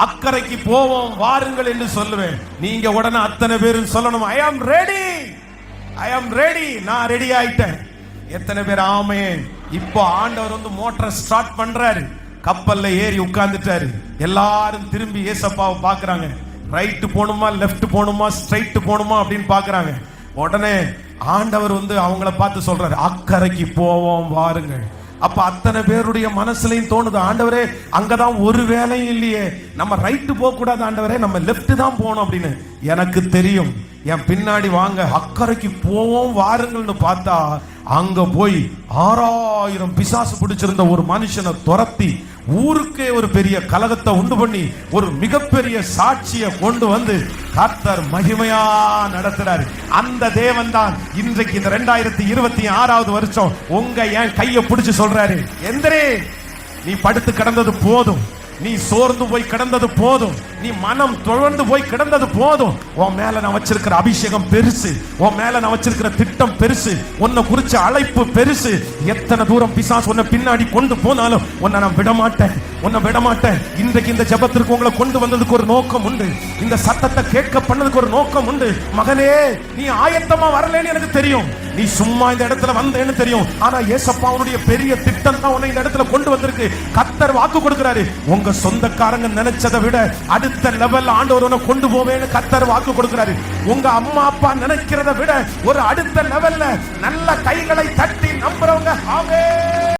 அக்கறைக்கு போவோம் வாருங்கள் என்று சொல்லுவேன். நீங்க உடனே அத்தனை பேரும் சொல்லணும், ஐ am ready, I am ready, நான் ரெடி ஆயிட்டேன். எத்தனை பேர் ஆமே? இப்போ ஆண்டவர் வந்து மோட்டரை ஸ்டார்ட் பண்றாரு, கப்பல்ல ஏறி உட்கார்ந்துட்டாரு. எல்லாரும் திரும்பி ஏசப்பாவை பாக்குறாங்க. ரைட் போகணுமா, லெஃப்ட் போகணுமா, ஸ்ட்ரைட் போகணுமா அப்படின்னு பாக்குறாங்க. உடனே ஆண்டவர் வந்து அவங்கள பார்த்து சொல்றாரு, அக்கறைக்கு போவோம் வாருங்கள். அப்ப அத்தனை பேருடைய மனசுலையும் தோணுது, ஆண்டவரே அங்கதான் ஒரு வேலையும் இல்லையே, நம்ம ரைட்டு போக கூடாது ஆண்டவரே, நம்ம லெஃப்ட் தான் போகணும் அப்படின்னு. எனக்கு தெரியும், என் பின்னாடி வாங்க, அக்கறைக்கு போவோம் வாருங்கள்னு பார்த்தா அங்க போய் 6000 பிசாசு பிடிச்சிருந்த ஒரு மனுஷனை துரத்தி ஊருக்கே ஒரு பெரிய கலகத்தை உண்டு பண்ணி ஒரு மிகப்பெரிய சாட்சியை கொண்டு வந்து கர்த்தர் மகிமையா நடத்துறாரு. அந்த தேவன் தான் இன்றைக்கு இந்த 2026வது வருஷம் உங்க என் கையை பிடிச்சு சொல்றாரு, எந்திரே, நீ படுத்து கிடந்தது போதும், நீ சோர்ந்து போய் கிடந்தது போதும், நீ மனம் தொடர்ந்து போய் கிடந்தது போதும். உன் மேல நான் வச்சிருக்கிற அபிஷேகம் பெருசு, உன் மேல நான் வச்சிருக்கிற திட்டம் பெருசு, உன்னை குறிச்ச அழைப்பு பெருசு. எத்தனை தூரம் பிசாசு உன்னை பின்னாடி கொண்டு போனாலும் உன்னை நான் விடமாட்டேன், உன்னை விடமாட்டேன். இன்றைக்கு இந்த ஜெபத்திற்கு உங்களை கொண்டு வந்ததுக்கு ஒரு நோக்கம் உண்டு, இந்த சத்தத்தை கேட்க பண்ணதுக்கு ஒரு நோக்கம் உண்டு. மகனே, நீ ஆயத்தமா வரலன்னு எனக்கு தெரியும், நீ சும்மா இந்த இடத்துல வந்தேன்னு தெரியும். ஆனா ஏசப்பா அவனுடைய பெரிய திட்டம் தான் உன்னை இந்த இடத்துல கொண்டு வந்திருக்கு. கர்த்தர் வாக்கு கொடுக்கிறாரு, உங்க சொந்தக்காரங்க நினைச்சதை விட அடுத்த லெவல் ஆண்டவர் உன்னை கொண்டு போவேன்னு கர்த்தர் வாக்கு கொடுக்கிறாரு. உங்க அம்மா அப்பா நினைக்கிறத விட ஒரு அடுத்த லெவல்ல நல்ல கைகளை தட்டி நம்புறவங்க ஆமென்.